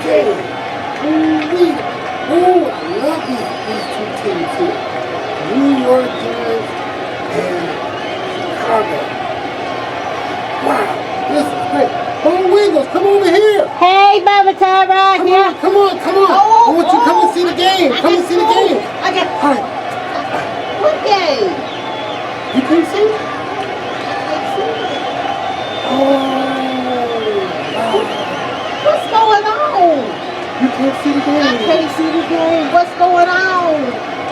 Ooh, ooh, I love these two teams here. New York Giants and Chicago. Wow, this is great. Bo Wiggles, come over here. Hey, Mama Tara, here. Come on. I want you to come and see the game. Come and see the game. I got All right. what game? You can see? Oh. What's going on? You can't see the game. I can't see the game. What's going on?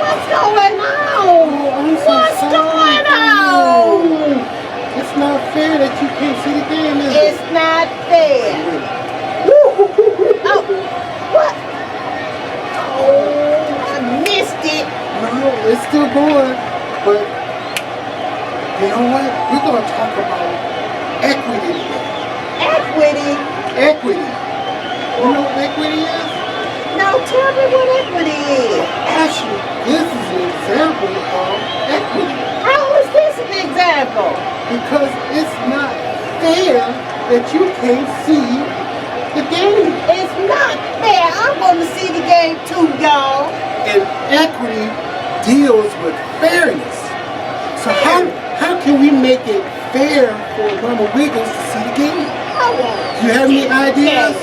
What's going on? I'm so What's sorry. going on? It's not fair that you can't see the game, is it? It's not fair. Oh, what? Oh, I missed it. No, it's still going. But you know what? We're going to talk about equity today. Equity? Equity. You know what equity is? No, tell me what equity is. Actually, this is an example of equity. How is this an example? Because it's not fair that you can't see the game. It's not fair. I want to see the game too, y'all. And equity deals with fairness. So how can we make it fair for Mama Wiggles to see the game? I want Do you have any ideas?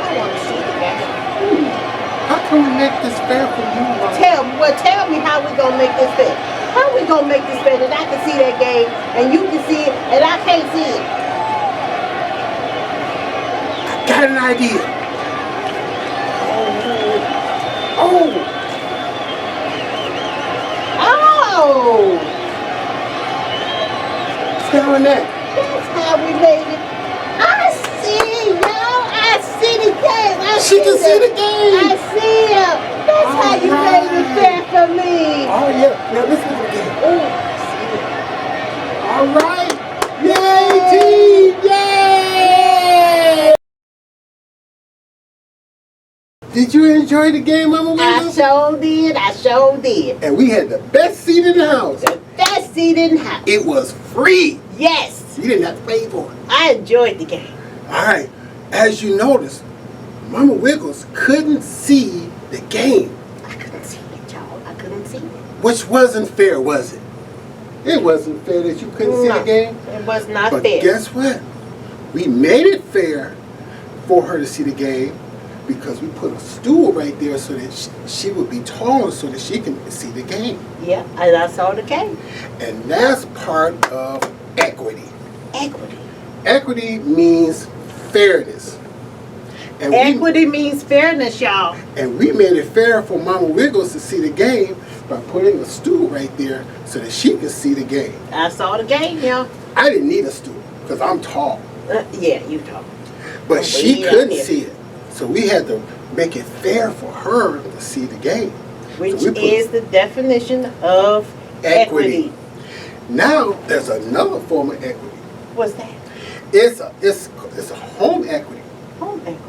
I want to see the game. How can we make this fair for you, Mama? Tell me how we gonna make this fair. How we gonna make this fair that I can see that game and you can see it and I can't see it? I got an idea. Oh. Oh! Down there. That's how we made it. I see, y'all. I see the game. She can see the game. I see him. That's how you made it fair for me. Oh yeah. Now listen to the game. Oh, All right. Yay, team! Yay! Did you enjoy the game, Mama I Wiggles? sure did. I sure did. And we had the best seat in the house. The best seat in the house. It was free. Yes. You didn't have to pay for it. I enjoyed the game. All right. As you noticed, Mama Wiggles couldn't see the game, I couldn't see it, y'all. I couldn't see it. which wasn't fair, was it? It wasn't fair that you couldn't see the game. It was not But fair. guess what? We made it fair for her to see the game because we put a stool right there so that she would be taller so that she can see the game. Yeah, and I saw the game. And that's part of equity. Equity. Equity means fairness. And Equity means fairness, y'all. and we made it fair for Mama Wiggles to see the game by putting a stool right there so that she could see the game. I saw the game, y'all. I didn't need a stool because I'm tall. Yeah, you talk. But she yeah, couldn't yeah. see it. So we had to make it fair for her to see the game. Which So we put is the definition of equity. Now there's another form of equity. What's that? It's a home equity. Home equity.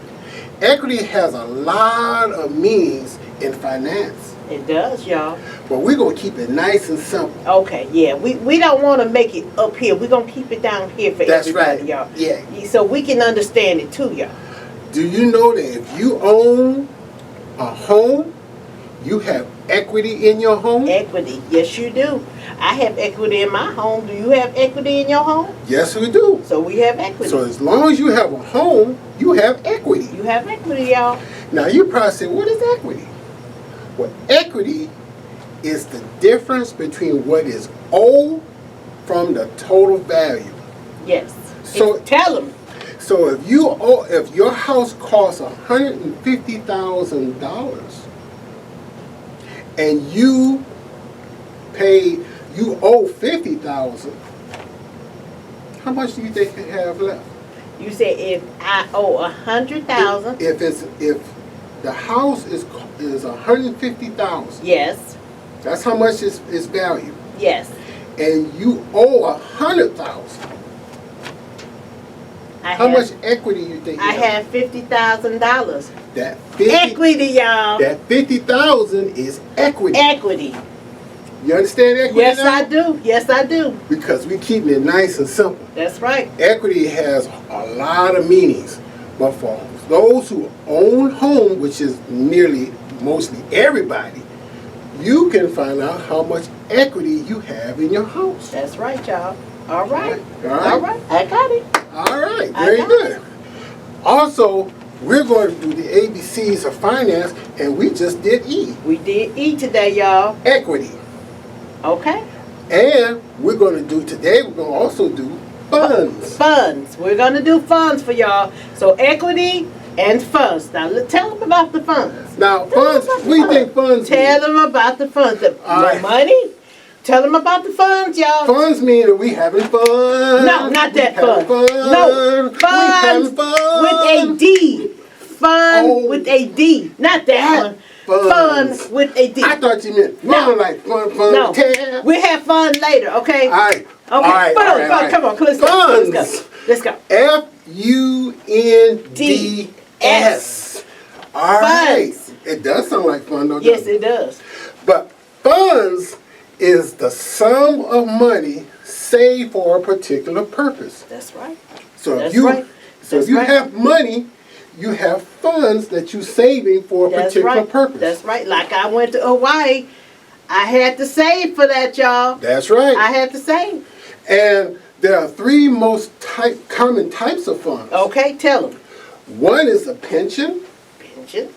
Equity has a lot of meanings in finance. It does, y'all. But we're gonna keep it nice and simple. Okay, yeah. We don't want to make it up here. We're going to keep it down here for That's everybody, right. y'all. Yeah. So we can understand it too, y'all. Do you know that if you own a home, you have equity in your home? Equity. Yes, you do. I have equity in my home. Do you have equity in your home? Yes, we do. So we have equity. So as long as you have a home, you have equity. You have equity, y'all. Now you probably say, what is equity? Well, equity is the difference between what is owed from the total value. Yes. So- Tell them. So if your house costs $150,000 and you owe $50,000, how much do you think you have left? You said if I owe 100,000. If the house is $150,000, Yes. that's how much its value, Yes. and you owe $100,000. How much equity you think? I you have $50,000. that 50, Equity, y'all. That 50,000 is equity. Equity. You understand equity? Yes, now? I do. Yes, I do. Because we keeping it nice and simple. That's right. Equity has a lot of meanings. But for those who own home, which is nearly mostly everybody, you can find out how much equity you have in your house. That's right, y'all. All right. All right. All right. I got it. All right, very good. Also, we're going to do the ABCs of finance, and we just did E, We did E today, y'all. equity. Okay. And we're going to do today, we're going to also do funds. Funds. We're going to do funds for y'all. So equity and funds. Now, tell them about the funds. Now, Tell them funds, about the what do you think funds Tell mean? them about the funds. The All right. money. Tell them about the funds, y'all. Funds mean that we having fun. No, not that We having fun. No, We funds having fun. with a D. Fun Oh. with a D. Not that one. Funds. Fun with a D. I thought you meant fun, No. like fun, No, tab. we have fun later, okay? All right. Okay, All right, fun, all right, fun. all right. Come on, let's go. Funds. Let's go. Let's go. Funds. All right. Funds. It does sound like fun, though. Yes, doesn't it does. But funds is the sum of money saved for a particular purpose. That's right. So That's if you, right. so if That's you right. have money, you have funds that you're saving for a That's particular right. purpose. That's right. Like I went to Hawaii, I had to save for that, y'all. That's right. I had to save. And there are three most common types of funds. Okay, tell them. One is a pension, Pension.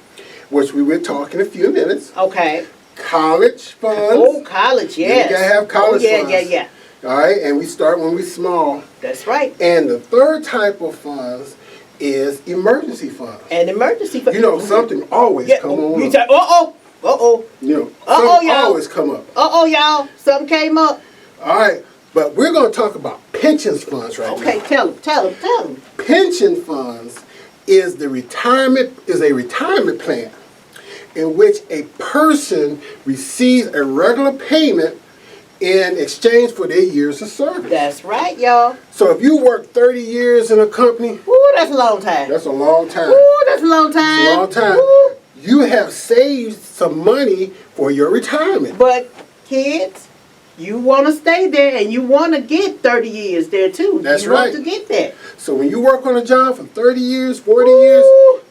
which we will talk in a few minutes. Okay. College funds. Oh, college, yes. You gotta have college oh, yeah, funds. yeah. All right, and we start when we're small. That's right. And the third type of funds is emergency funds. An emergency fund. You know, something always Yeah, come on you up. say, uh-oh. You know, Uh-oh, something y'all. always come up. Uh-oh, y'all. Something came up. All right, but we're going to talk about pensions funds right Okay, now. tell them. Pension funds is a retirement plan in which a person receives a regular payment in exchange for their years of service. That's right, y'all. So if you work 30 years in a company, Ooh, that's a long time. that's a long time. Ooh, that's a long time. It's a long time. Ooh. You have saved some money for your retirement. But kids, you want to stay there and you want to get 30 years there too. That's you right. want to get there. So when you work on a job for 30 years, 40 years, Ooh,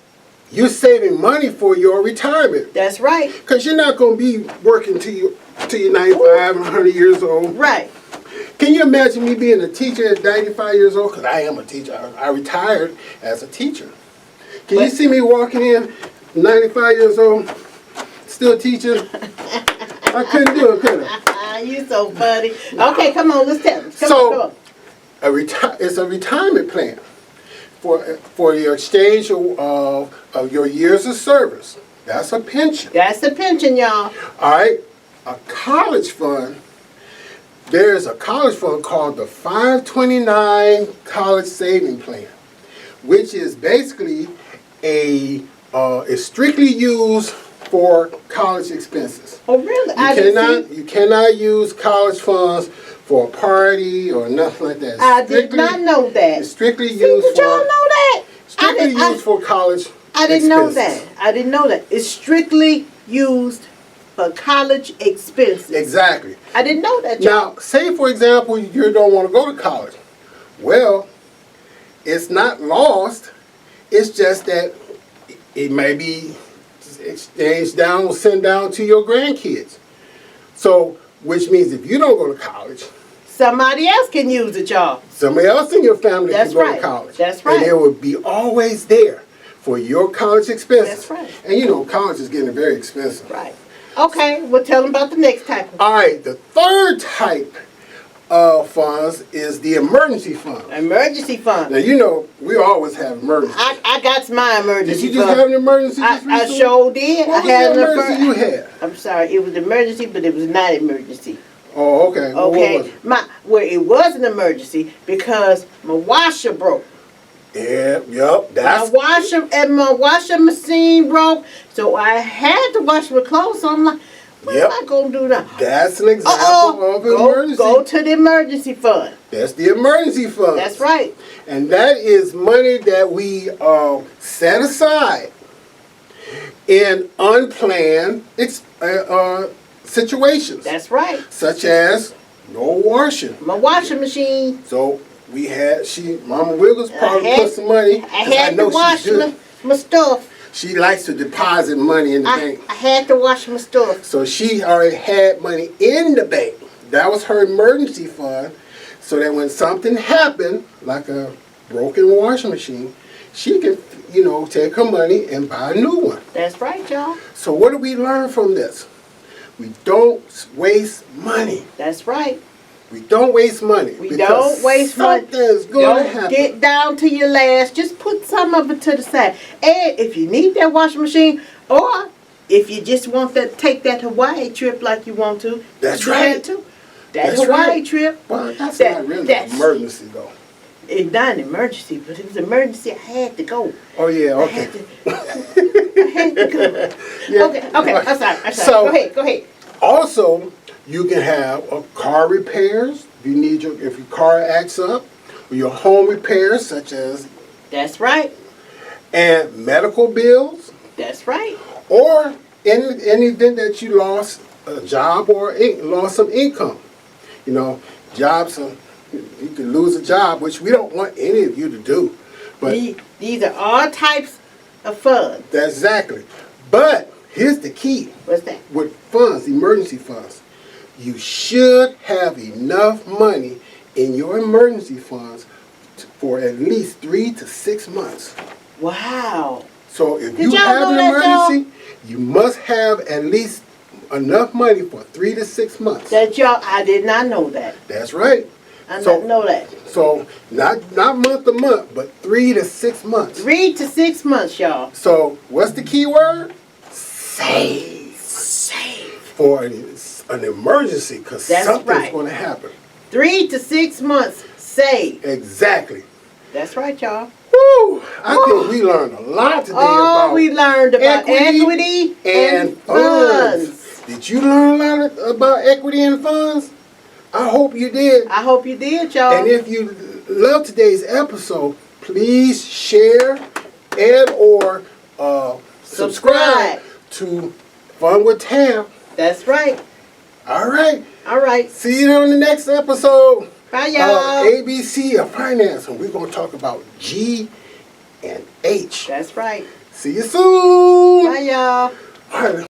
you're saving money for your retirement. that's right. Because you're not going to be working till you're 95 and 100 years old. Right. Can you imagine me being a teacher at 95 years old? Because I am a teacher. I retired as a teacher. Can you But- see me walking in 95 years old, still teaching? I couldn't do it, could I? You so funny. Okay, come on, let's tell them. Come So- on. It's a retirement plan for your exchange of your years of service. That's a pension. That's the pension, y'all. All right, a college fund. There's a college fund called the 529 College Saving Plan, which is basically is strictly used for college expenses. Oh, really? You cannot use college funds for a party or nothing like that. I did not know that. It's strictly See, used did y'all know that? strictly used for college. I didn't know expenses. that. I didn't know that. It's strictly used for college expenses. Exactly. I didn't know that, y'all. Now, say for example, you don't want to go to college. Well, it's not lost. It's just that it may be sent down to your grandkids. So, which means if you don't go to college, Somebody else can use it, y'all. somebody else in your family That's can go right. to college. That's right. And it will be always there for your college expenses. That's right. And you know, college is getting very expensive. Right. Okay, well, tell them about the next type. All right, the third type of funds is the emergency fund. Emergency fund. Now, you know, we always have emergency. I got my emergency Did you just fund. have an emergency just I recently? sure did. What I was had the an emergency you had? I'm sorry, it was emergency, but it was not emergency. Oh, okay. Well, what was Okay, it? well, it was an emergency because my washer broke. Yeah, yep, that's... My washer machine broke, so I had to wash my clothes. So I'm like, what Yep. am I gonna do now? That's an example of an emergency. Go to the emergency fund. That's the emergency fund. That's right. And that is money that we set aside in unplanned situations. That's right. Such as no washing. My washing machine. So Mama Wiggles probably put some money. I had to wash my stuff. She likes to deposit money in the bank. I had to wash my stuff. So she already had money in the bank. That was her emergency fund. So that when something happened, like a broken washing machine, she can, take her money and buy a new one. That's right, y'all. So what do we learn from this? We don't waste money. That's right. We don't waste money. We don't waste money. Something's going to happen. Don't get down to your last. Just put some of it to the side. And if you need that washing machine, or if you just want to take that Hawaii trip like you want to, that's you right. had to. That Hawaii trip. Well, that's not really an emergency, though. It's not an emergency, but it was an emergency. I had to go. Oh, yeah, okay. I had to go. Yeah. Okay, I'm sorry. So, go ahead. Also, you can have car repairs if your car acts up, or your home repairs such as. That's right. And medical bills. That's right. Or in the event that you lost a job or lost some income. Jobs. You can lose a job, which we don't want any of you to do. But these are all types of funds. That's exactly. But here's the key. What's that? With funds, emergency funds, you should have enough money in your emergency funds for at least 3 to 6 months. Wow. So if you have an emergency, you must have at least enough money for 3 to 6 months. I did not know that. That's right. I didn't know that. So not month to month, but 3 to 6 months. 3 to 6 months, y'all. So what's the key word? Save. Save. For an emergency, because something's going to happen. 3 to 6 months, save. Exactly. That's right, y'all. Woo! I think we learned a lot today about we learned about equity and funds. Did you learn a lot about equity and funds? I hope you did. I hope you did, y'all. And if you love today's episode, please share and or subscribe to Fun with Tam. That's right. All right. All right. See you on the next episode. Bye, y'all. ABC of Finance, and we're going to talk about G and H. That's right. See you soon. Bye, y'all. All right.